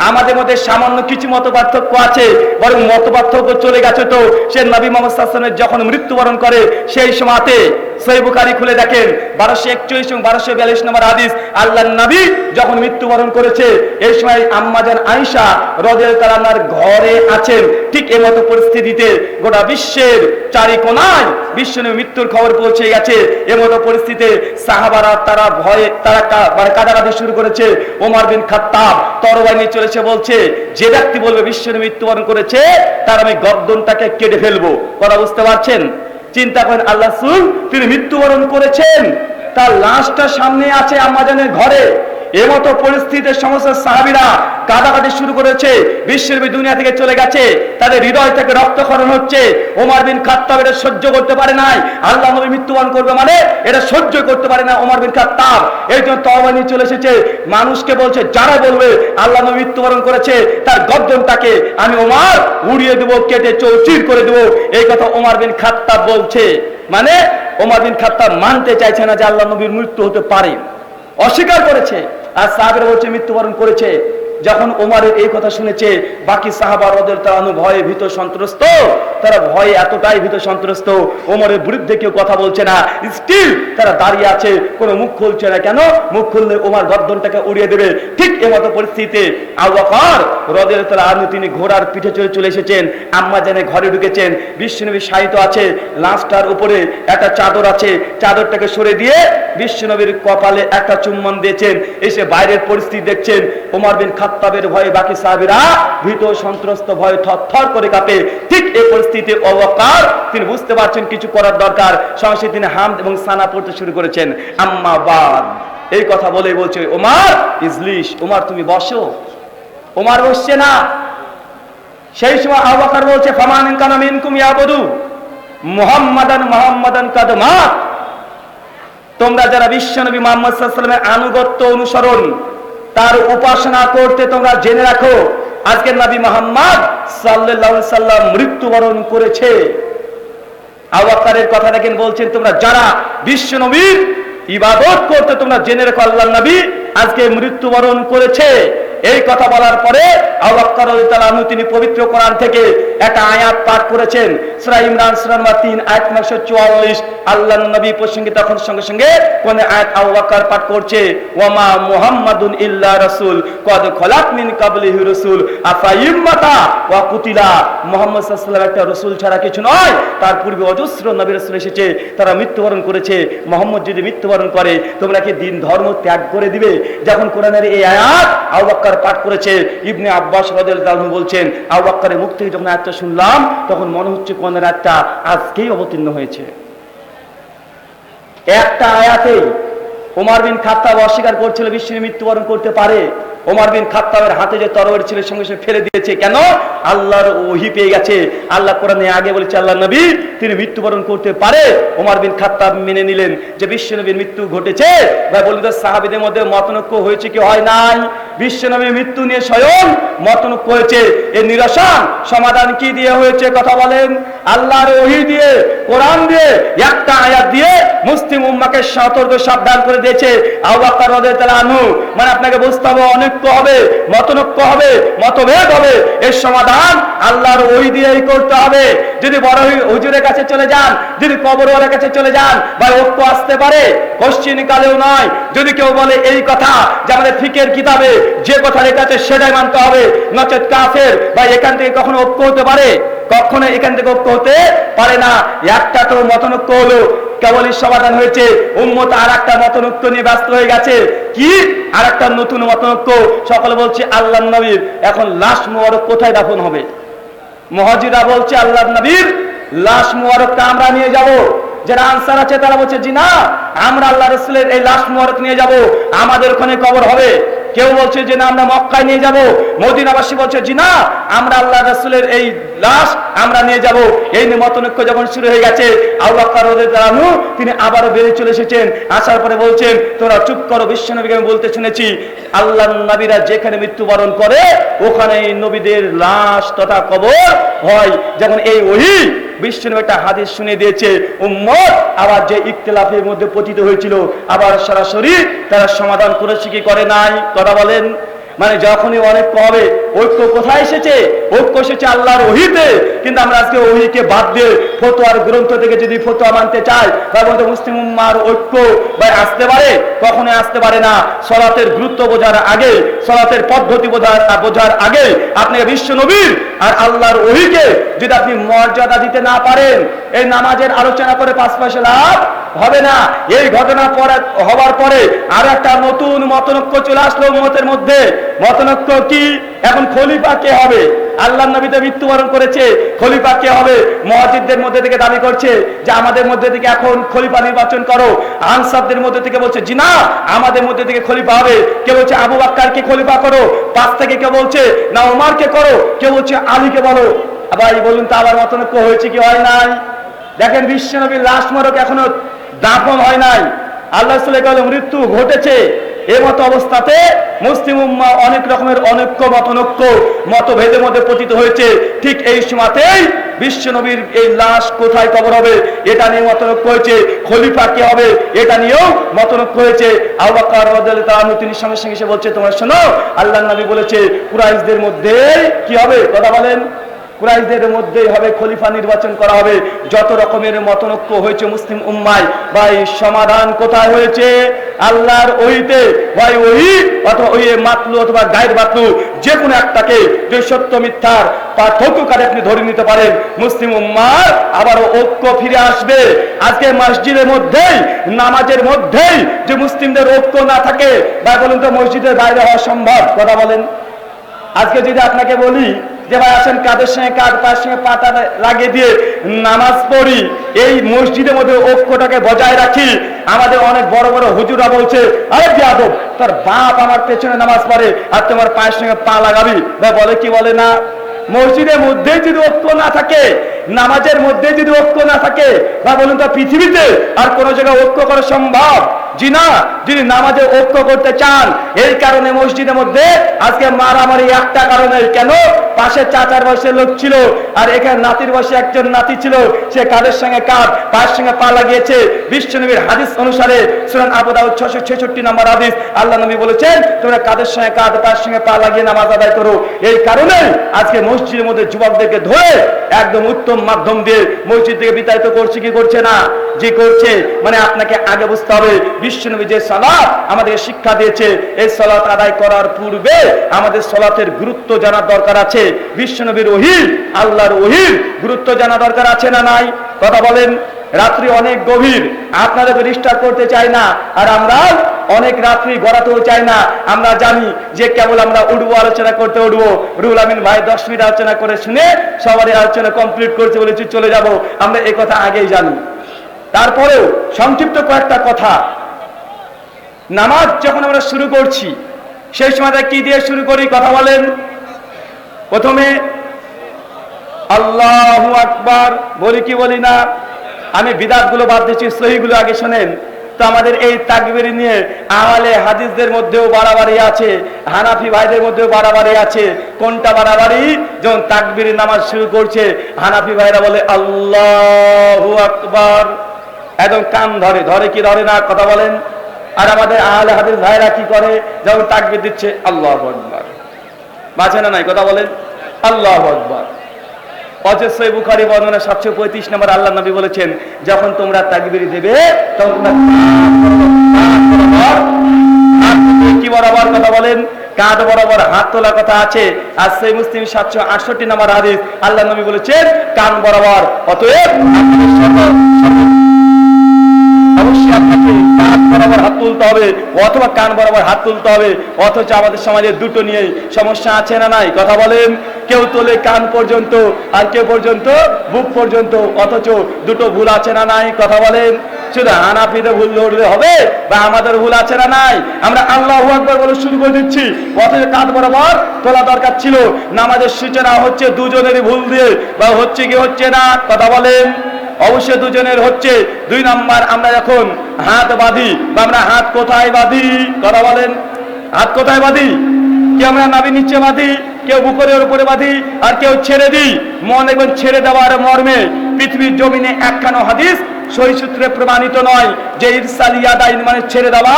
আমাদের মধ্যে সামান্য কিছু মত পার্থক্য আছে, বরং মত পার্থক্য চলে গেছে। তো সে নবী মুহাম্মদ সাল্লাল্লাহু আলাইহি ওয়াসাল্লাম যখন মৃত্যুবরণ করে সেই সময়তে সহিহ বুখারী খুলে দেখেন 1241 এবং 1242 নম্বর হাদিস, আল্লাহর নবী যখন মৃত্যুবরণ করেছে এই সময় আম্মা জান আয়েশা রাদিয়াল্লাহু তাআলা আনহার ঘরে আছেন। ঠিক এই মতো পরিস্থিতিতে গোটা বিশ্বের চারিকোণায় বিশ্বনবী মৃত্যুর খবর পৌঁছে গেছে। এমতো পরিস্থিতিতে সাহাবারা তারা ভয়ে তারা কাঁদাকাটি শুরু করেছে। ওমর বিন খাত্তাব তরবারি নিয়ে চলেছে, বলছে যে ব্যক্তি বলবে বিশ্বনবী মৃত্যুবরণ করেছে তার আমি গর্দনটাকে কেটে ফেলবো। কথা বুঝতে পারছেন? চিন্তা করেন, আল্লাহ রাসূল তিনি মৃত্যুবরণ করেছেন, তার লাশটা সামনে আছে আম্মা জানের ঘরে। এমতো পরিস্থিতিতে সমস্ত সাহাবীরা কাঁদাকাটি শুরু করেছে। বিশ্বনবী দুনিয়া থেকে চলে গেছে, তাদের হৃদয় থেকে রক্তক্ষরণ হচ্ছে। ওমর বিন খাত্তাব এটা সহ্য করতে পারে নাই, আল্লাহ নবী মৃত্যুবরণ করবে মানে এটা সহ্য করতে পারে না ওমর বিন খাত্তাব। এই জন্য তওবা নিয়ে চলে এসেছে, মানুষকে বলছে যারা বলবে আল্লাহ নবী মৃত্যুবরণ করেছে তার গর্দনটাকে আমি ওমর উড়িয়ে দেবো, কেটে চৌচির করে দেবো। এই কথা ওমর বিন খাত্তাব বলছে। মানে ওমর বিন খাত্তাব মানতে চাইছে না যে আল্লাহ নবীর মৃত্যু হতে পারে, অস্বীকার করেছে। আর সাহাবীরা বলছে মৃত্যুবরণ করেছে। যখন ওমরের এই কথা শুনেছে বাকি সাহাবা রাদিয়াল্লাহু তাআলা আনহু ভয়ে ভীত সন্ত্রস্ত, তারা ভয়ে এতটাই ভীত সন্ত্রস্ত ওমরের বিরুদ্ধে কেউ কথা বলছে না, স্টিল তারা দাঁড়িয়ে আছে, কোনো মুখ খুলছে না। কেন? মুখ খুললে ওমর গর্দনটাকে উড়িয়ে দেবে। ঠিক এমতো পরিস্থিতিতে আবু বকর রাদিয়াল্লাহু তাআলা আনহু তিনি ঘোড়ার পিঠে চলে এসেছেন, আম্মা জানের ঘরে ঢুকেছেন। বিশ্বনবী শায়িত আছে, লাশটার উপরে একটা চাদর আছে, চাদরটাকে সরে দিয়ে বিশ্বনবীর কপালে একটা চুম্বন দিয়েছেন। এসে বাইরের পরিস্থিতি দেখছেন, ওমর বিন খাত্তাবের ভয়ে বাকি সাহাবীরা ভীত সন্ত্রস্ত, ভয়ে থরথর করে কাঁপে। ঠিক এই পরিস্থিতিতে আবু বকর তিনি বুঝতে পারছেন কিছু করার দরকার, সঙ্গে তিনি হামদ এবং সানা পড়তে শুরু করেছেন। আম্মা বাদ, এই কথা বলেই বলছে ওমর ইজলিস, ওমর তুমি বসো। ওমর বসছে না। সেই সময় আবু বকর বলছে ফামান কানা মিনকুম ইয়াবুদু মুহাম্মাদান কাদ মাত, তোমরা যারা বিশ্বনবী মুহাম্মদ সাল্লাল্লাহু আলাইহি ওয়াসাল্লামের আনুগত্য অনুসরণ তার উপাসনা করতে তোমরা জেনে রাখো আজকের নবী মুহাম্মদ সাল্লাল্লাহু আলাইহি ওয়াসাল্লাম মৃত্যুবরণ করেছে। আবু বকরের কথা দেখেন, বলছেন তোমরা যারা বিশ্বনবীর ইবাদত করতে তোমরা জেনে রাখো আল্লাহর নবী আজকে মৃত্যুবরণ করেছে। এই কথা বলার পরে আবু বকর রাদিয়াল্লাহু আনহু তিনি পবিত্র কোরআন থেকে একটা আয়াত পাঠ করেছেন, সূরা ইমরান সূরা নম্বর 3 আয়াত 144। আল্লাহর নবী প্রসঙ্গে তখন সঙ্গে সঙ্গে কোন আয়াত আবু বকর পাঠ করছে, ওয়ামা মুহাম্মাদুন ইল্লা রাসূল কদ খলাত মিন কাবলিহি রাসূল আফাইম্মাতা ওয়া কুতিলা, মুহাম্মদ সাল্লাল্লাহু আলাইহি ওয়াসাল্লাম একটা রাসূল ছাড়া কিছু নয়, তার পূর্বে অজস্র নবী রাসূল এসেছে, তারা মৃত্যুবরণ করেছে। মুহাম্মদ যদি মৃত্যুবরণ করে তোমরা কি দিন ধর্ম ত্যাগ করে দিবে? যখন কোরআনের এই আয়াত আবু বকর পাঠ করেছে, ইবনে আব্বাস রাদিয়াল্লাহু আনহু বলছেন আবু বকরের মুখ থেকে যখন আয়াতটা শুনলাম তখন মনে হচ্ছে কোরআনের আয়াতটা আজকেই অবতীর্ণ হয়েছে। একটা আয়াতেই ওমর বিন খাত্তাব অস্বীকার করছিল বিশ্বনবী মৃত্যুবরণ করতে পারে। ওমর বিন খাত্তাবের হাতে যে তরবারি ছিল সঙ্গে সঙ্গে ফেলে দিয়েছে। কেন? আল্লাহর ওহী পেয়ে গেছে। আল্লাহ কোরআনে আগে বলেছে আল্লাহর নবী তিনি মৃত্যুবরণ করতে পারে। ওমর বিন খাত্তাব মেনে নিলেন যে বিশ্বনবীর মৃত্যু ঘটেছে। ভাই বলুন তো সাহাবীদের মধ্যে মতনৈক্য হয়েছে কি হয় নাই? বিশ্বনবীর মৃত্যু নিয়ে স্বয়ং মতনৈক্য হয়েছে। এর নিরসন সমাধান কি দিয়ে হয়েছে? কথা বলেন। আল্লাহর ওহী দিয়ে, কোরআন দিয়ে, একটা আয়াত দিয়ে মুসলিম উম্মাহকে সতর্ক সাবধান করে দিয়েছে আবু বকর রাদিয়াল্লাহু আনহু। মানে আপনাকে বুঝতে হবে অনৈক্য হবে, মতনৈক্য হবে, মতভেদ হবে, এর সমাধান আল্লাহর ওহী দিয়েই করতে হবে। যদি বড় হুজুরের কাছে চলে যান, যদি কবরওয়ালার কাছে চলে যান, ভাই ঐক্য আসতে পারে, কোশ্চিন কালেও নয়। যদি কেউ বলে এই কথা যে আমাদের ফিকের কিতাবে যে কথা লেখা আছে সেটাই মানতে হবে, নচেত কাফের, ভাই এখান থেকে কখনো ঐক্য হতে পারে? কখনো এখান থেকে ঐক্য হতে পারে না। একটা তো মতনৈক্য হলো, কেবলই সমাধান হয়েছে। উম্মত আর একটা মতনৈক্য নিয়ে ব্যস্ত হয়ে গেছে। কি? আর একটা নতুন মতনৈক্য। সকলে বলছে আল্লাহর নবীর এখন লাশ মুবারক কোথায় দাফন হবে? মুহাজিরা বলছে আল্লাহর নবীর লাশ মুবারকটা আমরা নিয়ে যাব। যারা আনসার আছে তারা বলছে জি না, আমরা আল্লাহ রাসূলের এই লাশ মুবারক নিয়ে যাব, আমাদের ওখানে কবর হবে। কেউ বলছে যে না আমরা মক্কায় নিয়ে যাব। মদিনাবাসী বলছে জি না, আমরা আল্লাহ রাসূলের এই লাশ আমরা নিয়ে যাব। এই নিয়ে মতনৈক্য যখন শুরু হয়ে গেছে আবু বকর রাদিয়াল্লাহু আনহু তিনি আবারও বেরিয়ে চলে এসেছেন। আসার পরে বলছেন তোরা চুপ করো, বিশ্বনবীকে আমি বলতে শুনেছি আল্লাহর নবীরা যেখানে মৃত্যুবরণ করে ওখানেই নবীদের লাশ তথা কবর হয়। যখন এই ওহী বিশ্বনবী একটা হাদিস শুনে দিয়েছে, উম্মত আবার যে ইখতিলাফের মধ্যে পতিত হয়েছিল আবার সরাসরি তারা সমাধান করেছে কি করে নাই? কথা বলেন। মানে যখনই অনৈক্য হবে, ঐক্য কোথায় এসেছে? ঐক্য এসেছে আল্লাহর ওহীতে। কিন্তু আমরা আজকে ওহীকে বাদ দিয়ে ফতোয়ার গ্রন্থ থেকে যদি ফতোয়া মানতে চাই, তাহলে মুসলিম উম্মাহর ঐক্য ভাই আসতে পারে? কখনোই আসতে পারে না। সালাতের গুরুত্ব বোঝার আগে, সালাতের পদ্ধতি বোঝার আগে আপনাকে বিশ্ব নবীর আর আল্লাহর ওহীকে যদি আপনি মর্যাদা দিতে না পারেন, এই নামাজের আলোচনা করে 5 পয়সা লাভ হবে না। এই ঘটনা হওয়ার পরে আর একটা নতুন মতনৈক্য চলে আসলো উম্মতের মধ্যে। মতনৈক্য কি? এখন খলিফা কে হবে? আল্লাহর নবী তো মৃত্যুবরণ করেছে, খলিফা কে হবে? মুহাজ্জিরদের মধ্যে থেকে দাবি করছে যে আমাদের মধ্যে থেকে এখন খলিফা নির্বাচন করো। আনসারদের মধ্যে থেকে বলছে জি না, আমাদের মধ্যে থেকে খলিফা হবে। কেউ বলছে আবু বকরকে খলিফা করো, 5 থেকে কেউ বলছে না ওমরকে করো, কেউ বলছে আলীকে বলো। আবার বলুন তো আবার মতনৈক্য হয়েছে কি হয় নাই? দেখেন বিশ্বনবীর লাশ মোবারক এখনো দাফন হয় নাই, আল্লাহ রাসূলের কালে মৃত্যু ঘটেছে। এই মতো অবস্থাতে মুসলিম উম্মাহ অনেক রকমের অনৈক্য মতনৈক্য মতভেদের মধ্যে পতিত হয়েছে। ঠিক এই সময়তেই বিশ্বনবীর এই লাশ কোথায় কবর হবে এটা নিয়ে মতনৈক্য হয়েছে। খলিফা কে হবে এটা নিয়েও মতনৈক্য হয়েছে। আবু বকর রাদিয়াল্লাহু তাআলা তিনি সঙ্গে সঙ্গে এসে বলছে তোমরা শোনো, আল্লাহর নবী বলেছে কুরাইশদের মধ্যে কি হবে? কথা বলেন। কুরাইশদের মধ্যেই হবে খলিফা নির্বাচন করা হবে। যত রকমের মতনৈক্য হয়েছে মুসলিম উম্মায়, ভাই সমাধান কোথায় হয়েছে? আল্লাহর ওহীতে। ভাই ওহী অথবা ওহী মাতলু অথবা গায়ের মাতলু যে কোনো একটাকে যে সত্য মিথ্যার পার্থক্য করে আপনি ধরে নিতে পারেন, মুসলিম উম্মার আবারও ঐক্য ফিরে আসবে। আজকে মসজিদের মধ্যেই, নামাজের মধ্যেই যে মুসলিমদের ঐক্য না থাকে, ভাই বলুন তো মসজিদের বাইরে হওয়া সম্ভব? কথা বলেন। আজকে যদি আপনাকে বলি যে ভাই আসেন কাদের সঙ্গে কাঁধ, তার সঙ্গে পাটা লাগিয়ে দিয়ে নামাজ পড়ি, এই মসজিদের মধ্যে ঐক্যটাকে বজায় রাখি, আমাদের অনেক বড় বড় হুজুরা বলছে আরে বেয়াদব, তোর বাপ আমার পেছনে নামাজ পড়ে আর তোমার পায়ের সঙ্গে পা লাগাবি। ভাই বলে কি বলে না? মসজিদের মধ্যে যদি ঐক্য না থাকে, নামাজের মধ্যে যদি ঐক্য না থাকে, বা বলুন তো পৃথিবীতে আর কোন জায়গায় ঐক্য করা সম্ভব? জি না। যদি নামাজে ঐক্য করতে চান, এই কারণে মসজিদের মধ্যে আজকে মারামারি একটা কারণে। কেন? পাশে চাচার বয়সের লোক ছিল আর এখানে নাতির বয়সে একজন নাতি ছিল, সে কাদের সঙ্গে কাঁধ, পায়ের সঙ্গে পা লাগিয়েছে। বিশ্বনবীর হাদিস অনুসারে সুনান আবু দাউদ 666 নম্বর হাদিস, আল্লাহ নবী বলেছেন তোমরা কাদের সঙ্গে কাঁধ, পায়ের সঙ্গে পা লাগিয়ে নামাজ আদায় করো। এই কারণে আজকে মসজিদের মধ্যে যুবকদেরকে ধরে একদম উত্তম মাধ্যম দিয়ে মসজিদ থেকে বিতাড়িত করছে কি করছে না? যে করছে। মানে আপনাকে আগে বুঝতে হবে বিশ্বনবী যে সালাত আমাদেরকে শিক্ষা দিয়েছে, এই সালাত আদায় করার পূর্বে আমাদের সালাতের গুরুত্ব জানার দরকার আছে। বিশ্বনবীর ওহী, আল্লাহর ওহীর গুরুত্ব জানা দরকার আছে না নাই? কথা বলেন। রাত্রি অনেক গভীর, আপনাদেরকে ডিস্টার্ব করতে চাই না, আর আমরা অনেক রাত্রি গড়াতেও চাই না। আমরা জানি যে কেবল আমরা উঠবো, আলোচনা করতে উঠবো। রুহুল আমিন ভাই 10 মিনিট আলোচনা করে শুনে সবারই আলোচনা কমপ্লিট করতে বলেছি, চলে যাব, আমরা এই কথা আগেই জানি। তারপরেও সংক্ষিপ্ত কয়েকটা কথা। নামাজ যখন আমরা শুরু করছি সেই সময়টা কি দিয়ে শুরু করি? কথা বলেন। প্রথমে আল্লাহু আকবার বলি কি বলি না? আমি বিদআতগুলো বাদ দিচ্ছি, সহিগুলো আগে শোনেন। তো আমাদের এই তাকবীর নিয়ে আহলে হাদিসদের মধ্যেও বাড়াবাড়ি আছে, হানাফি ভাইদের মধ্যেও বাড়াবাড়ি আছে। কোনটা বাড়াবাড়ি? যখন তাকবীর নামাজ শুরু করছে হানাফি ভাইরা বলে আল্লাহু আকবার, একদম কান ধরে, ধরে কি ধরে না? কথা বলেন। আর আমাদের আহলে হাদিস ভাইরা কি করে? যখন তাকবীর দিচ্ছে আল্লাহু আকবার, বাঁচে না নাই? কথা বলেন। আল্লাহু আকবার। অথচ সহিহ বুখারী বর্ণনা 735 নম্বর আল্লাহর নবী বলেছেন যখন তোমরা তাকবীর দেবে তখন তোমরা কি বরাবর? কথা বলেন। কাঁধ বরাবর হাত তোলার কথা আছে। আর সহিহ মুসলিম 768 নম্বর হাদিস, আল্লাহর নবী বলেছেন কান বরাবর। অতএব অবশ্যই আপনাকে কাঁধ বরাবর হাত তুলতে হবে অথবা কান বরাবর হাত তুলতে হবে। অথচ আমাদের সমাজে দুটো নিয়ে সমস্যা আছে না নাই? কথা বলেন। কেউ তোলে কান পর্যন্ত আর কেউ পর্যন্ত বুক পর্যন্ত, অথচ দুটো ভুল আছে না নাই? কথা বলেন। শুধু হানাফিদের ভুল ধরলে হবে বা আমাদের ভুল আছে না নাই? আমরা আল্লাহু আকবার বলে শুরু করে দিচ্ছি, অথচ কাঁধ বরাবর তোলা দরকার ছিল। নামাজের সূচনা হচ্ছে দুজনেরই ভুল দিয়ে, বা হচ্ছে কি হচ্ছে না? কথা বলেন। অবশ্যই দুজনের হচ্ছে। 2 নাম্বার, আমরা যখন হাত বাঁধি বা আমরা হাত কোথায় বাঁধি? কথা বলেন। হাত কোথায় বাঁধি? কেউ আমরা নাভির নিচে বাঁধি, কেউ বুকের উপরে বাঁধি, আর কেউ ছেড়ে দিই। মনে দেখবেন ছেড়ে দেওয়ার মর্মে পৃথিবীর জমিনে একখানো হাদিস সহিহ সূত্রে প্রমাণিত নয় যে ইরসালিয়াত আইন মানে ছেড়ে দেওয়া,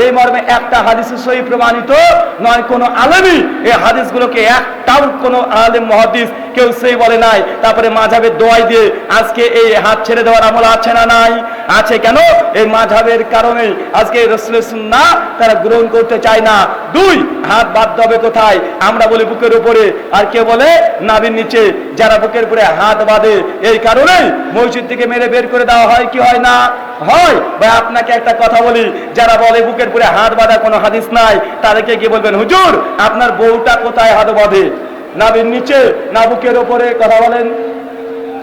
এই মর্মে একটা হাদিস সহিহ প্রমাণিত নয়। কোন আলেমই এই হাদিসগুলোকে একটাও কোন আলেম মুহাদ্দিস কেউ সেই বলে নাই। তারপরে মাযহাবের দোয়াই দিয়ে আজকে এই হাত ছেড়ে দেওয়ার আমল আছে না নাই? আছে। কেন? এই মাযহাবের কারণে আজকে রাসূলের সুন্নাহ তারা গ্রহণ করতে চায় না। দুই, হাত বাঁধতে হবে কোথায়? আমরা বলি বুকের উপরে, আর কে বলে নাভির নিচে। যারা বুকের উপরে হাত বাঁধে এই কারণেই মসজিদ থেকে মেরে বের করে দেওয়া হয় কি হয় না? হয়। ভাই আপনাকে একটা কথা বলি, যারা বলে বুকের উপরে হাত বাঁধা কোনো হাদিস নাই, তাদেরকে কি বলবেন, হুজুর আপনার বউটা কোথায় হাত বাঁধে? নাভির নিচে না বুকের উপরে? কথা বলেন।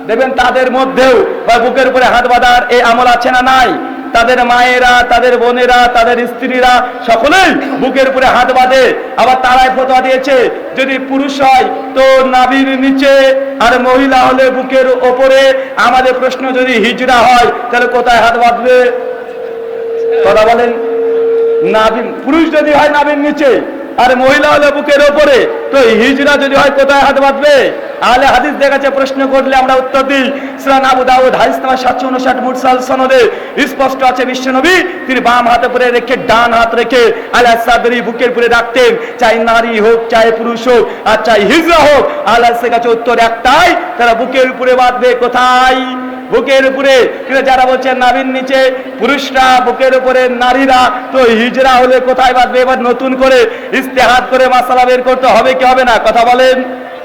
দেখবেন তাদের মধ্যেও বা বুকের উপরে হাত বাঁধার এই আমল আছে না নাই? তাদের মায়েরা, তাদের বোনেরা, তাদের স্ত্রীরা সকলেই বুকের উপরে হাত বাঁধে। আবার তারাই ফতোয়া দিয়েছে যদি পুরুষ হয় তো নাভির নিচে, আর মহিলা হলে বুকের ওপরে। আমাদের প্রশ্ন, যদি হিজড়া হয় তাহলে কোথায় হাত বাঁধবে? কথা বলেন। নাভি, পুরুষ যদি হয় নাভির নিচে আর মহিলা হলে বুকের ওপরে, তো হিজড়া যদি হয় কোথায় হাত বাঁধবে? আহলে হাদিস দেখাচ্ছে, প্রশ্ন করলে আমরা উত্তর দিই। সুনান আবু দাউদ হাদিস নাম্বার 759 মুরসাল সনদে স্পষ্ট আছে বিশ্বনবী তিনি বাম হাতে পরে রেখে ডান হাত রেখে আলা সাদরি বুকের উপরে রাখতেন, চাই নারী হোক চাই পুরুষ হোক আর চাই হিজড়া হোক। আহলে হাদিসের কাছে উত্তর একটাই, তারা বুকের উপরে বাঁধবে। কোথায়? বুকের উপরে। কিন্তু যারা বলছেন নাভির নিচে পুরুষরা, বুকের উপরে নারীরা, তো হিজড়া হলে কোথায় বাঁধবে? এবার নতুন করে ইস্তেহাদ করে মাসালা বের করতে হবে কি হবে না? কথা বলেন।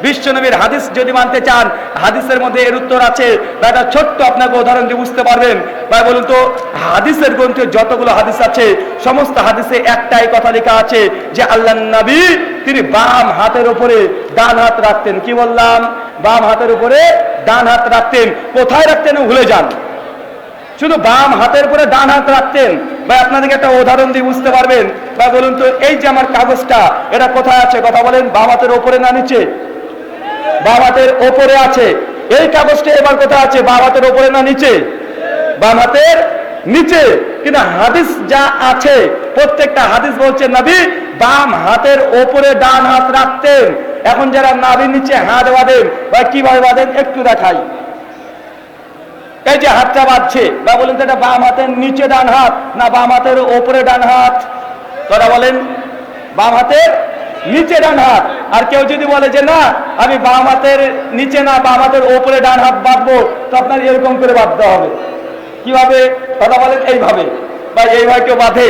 বিশ্বনবীর হাদিস যদি মানতে চান, হাদিসের মধ্যে এর উত্তর আছে। একটা ছোট্ট আপনাকে উদাহরণ দিয়ে বুঝতে পারবেন। ভাই বলুন তো, হাদিসের গ্রন্থে যতগুলো হাদিস আছে সমস্ত হাদিসে একটাই কথা লেখা আছে যে আল্লাহর নবী তিনি বাম হাতের উপরে ডান হাত রাখতেন। কি বললাম? বাম হাতের উপরে ডান হাত রাখতেন। কোথায় রাখতেন ভুলে যান, শুধু বাম হাতের উপরে ডান হাত রাখতেন। ভাই আপনাদেরকে একটা উদাহরণ দিয়ে বুঝতে পারবেন। ভাই বলুন তো, এই যে আমার কাগজটা, এটা কোথায় আছে? কথা বলেন। বাম হাতের উপরে না নিচে? বাম হাতের ওপরে আছে। এই কাগজটা এবার কোথায় আছে? বাম হাতের ওপরে না নিচে? বাম হাতের নিচে। কিন্তু হাদিস যা আছে প্রত্যেকটা হাদিস বলছে নবী বাম হাতের ওপরে ডান হাত রাখতেন। এখন যারা নাভির নিচে হাত বাঁধেন, বা কিভাবে বাঁধেন একটু দেখাই। এই যে হাতটা বাঁধছে, বা বলেন তো এটা বাম হাতের নিচে ডান হাত না বাম হাতের ওপরে ডান হাত? কথা বলেন। বাম হাতের নিচে ডান হাত। আর কেউ যদি বলে যে না আমি বাম হাতের নিচে না বাম হাতের ওপরে ডান হাত বাঁধবো, তো আপনার এরকম করে বাঁধতে হবে। কিভাবে? কথা বলেন। এইভাবে। বা এইভাবে কেউ বাঁধে?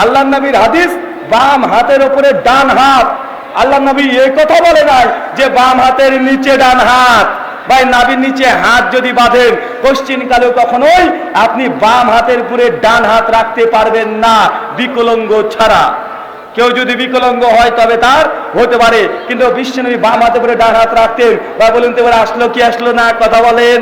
আল্লাহর নবীর হাদিস বাম হাতের ওপরে ডান হাত। আল্লাহর নবী এই কথা বলে নাই যে বাম হাতের নিচে ডান হাত। ভাই নাভির নিচে হাত যদি বাঁধেন, কোশ্চিন কালেও কখনোই আপনি বাম হাতের উপরে ডান হাত রাখতে পারবেন না, বিকলাঙ্গ ছাড়া। কেউ যদি বিকলাঙ্গ হয় তবে তার হতে পারে, কিন্তু বিশ্বনবী বাম হাতে উপরে ডান হাত রাখতেন। বা বলুন তো এবার আসলো কি আসলো না? কথা বলেন।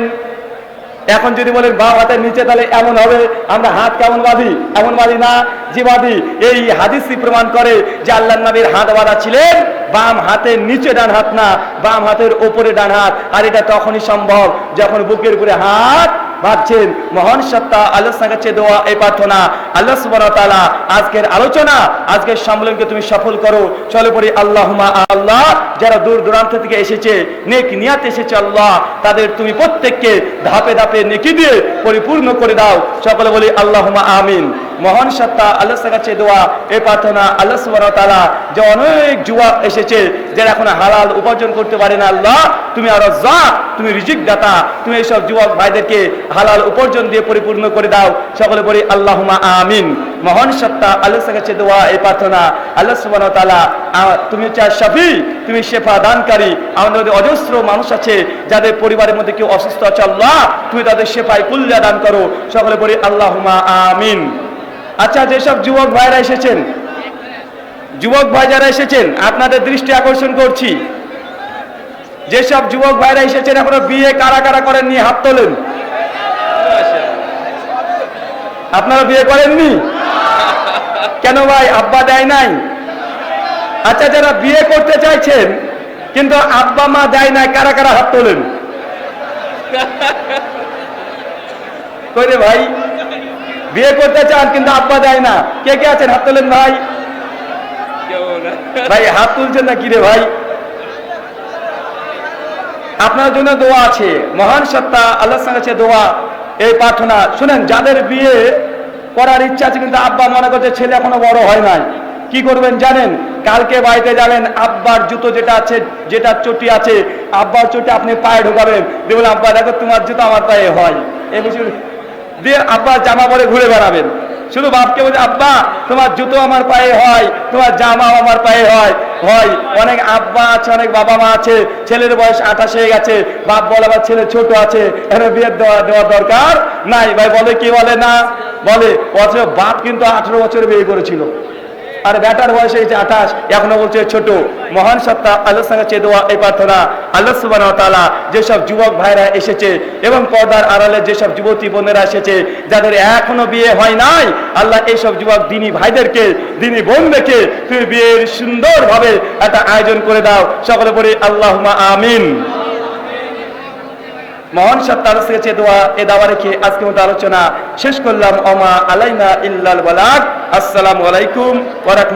এখন যদি বলেন বাম হাতের নিচে, তাহলে এমন হবে আমরা হাত কেমন বাঁধি? এমন বাঁধি না যে বাঁধি। এই হাদিসই প্রমাণ করে যে আল্লাহর নবীর হাত বাঁধা ছিলেন বাম হাতের নিচে ডান হাত না, বাম হাতের ওপরে ডান হাত। আর এটা তখনই সম্ভব যখন বুকের উপরে হাত বাঁধছেন। মহান সত্তা আল্লাহর কাছে দোয়া, এই প্রার্থনা, আল্লাহ সুবহানাহু ওয়া তাআলা আজকের আলোচনা, আজকের সম্মেলনকে তুমি সফল করো। চলে পড়ি আল্লাহুম্মা। আল্লাহ যারা দূর দূরান্ত থেকে এসেছে, নেক নিয়াত এসেছে, আল্লাহ তাদের তুমি প্রত্যেককে ধাপে ধাপে নেকি দিয়ে পরিপূর্ণ করে দাও। সকলে বলি আল্লাহুম্মা আমিন। মহান সত্তা আল্লাহর কাছে দোয়া, এই প্রার্থনা, আল্লাহ সুবহানাহু ওয়া তাআলা যে অনেক যুবক এসেছে যারা এখন হালাল উপার্জন করতে পারে না, আল্লাহ তুমি আর রাজ্জাক, তুমি রিজিক দাতা, তুমি এইসব যুবক ভাইদেরকে হালাল উপার্জন দিয়ে পরিপূর্ণ করে দাও। সকলে বলি আল্লাহুম্মা আমিন। মহান সত্তা আল্লাহর কাছে দোয়া, এই প্রার্থনা, আল্লাহ সুবহানাহু ওয়া তাআলা তুমি চাই শাফি, তুমি শেফা দানকারী। আমাদের মধ্যে অজস্র মানুষ আছে যাদের পরিবারের মধ্যে কেউ অসুস্থ আছে, আল্লাহ তুমি তাদের শেফায় কুল্লা দান করো। সকলে বলি আল্লাহুম্মা আমিন। আচ্ছা, যেসব যুবক ভাইরা এসেছেন, যুবক ভাই যারা এসেছেন আপনাদের দৃষ্টি আকর্ষণ করছি, যেসব যুবক ভাইরা এসেছেন এখনো বিয়ে কারা কারা করেননি হাত তোলেন। আপনারা বিয়ে করেননি কেন ভাই? আব্বা দেয় নাই? আচ্ছা, যারা বিয়ে করতে চাইছেন কিন্তু আব্বা মা দেয় নাই, কারা কারা হাত তোলেন? কই রে ভাই? বিয়ে করতে চান কিন্তু আব্বা দেয় না, কে কে আছেন হাত তোলেন ভাই? ভাই হাত তুলছেন না কি রে ভাই? আপনার জন্য দোয়া আছে। মহান সত্তা আল্লাহর কাছে দোয়া, এই প্রার্থনা শুনেন, যাদের বিয়ে করার ইচ্ছা আছে কিন্তু আব্বা মনে করছে ছেলে এখনো বড় হয় নাই, কি করবেন জানেন? কালকে বাড়িতে যাবেন, আব্বার জুতো যেটা আছে, যেটা চটি আছে, আব্বার চটি আপনি পায়ে ঢোকাবেন, দেখবেন আব্বা দেখো তোমার জুতো আমার পায়ে হয়, এই বিষয় দিয়ে আব্বা জামা পরে ঘুরে বেড়াবেন। শুধু বাপকে বলছে আব্বা তোমার জুতো আমার পায়ে হয়, তোমার জামাও আমার পায়ে হয়। হয় অনেক আব্বা আছে, অনেক বাবা মা আছে, ছেলের বয়স 28 হয়ে গেছে, বাপ বলে আবার ছেলে ছোট আছে, এর বিয়ে দেওয়ার দরকার নাই ভাই, বলে কি বলে না বলে? অথচ বাপ কিন্তু 18 বছরে বিয়ে করেছিল, আর বেটার বয়স হয়েছে 28, এখনো বলছে ছোট। মহান সত্তা আল্লাহর সঙ্গে চেয়ে দেওয়া এই প্রার্থনা, আল্লাহ সুবহানাহু ওয়া তাআলা যেসব যুবক ভাইরা এসেছে এবং পর্দার আড়ালে যেসব যুবতী বোনেরা এসেছে যাদের এখনো বিয়ে হয় নাই, আল্লাহ এইসব যুবক দিনী ভাইদেরকে, দিনী বোনদেরকে তুমি বিয়ের সুন্দরভাবে একটা আয়োজন করে দাও। সকলে বলি আল্লাহুম্মা আমিন। মহান সত্তা আল্লাহর কাছে দোয়া, এ দাওয়া রেখে আজকের মতো আলোচনা শেষ করলাম। ওমা আলাইনা ইল্লাল বালাগ। আসসালামু আলাইকুম ওয়া রাহমাতুল্লাহ।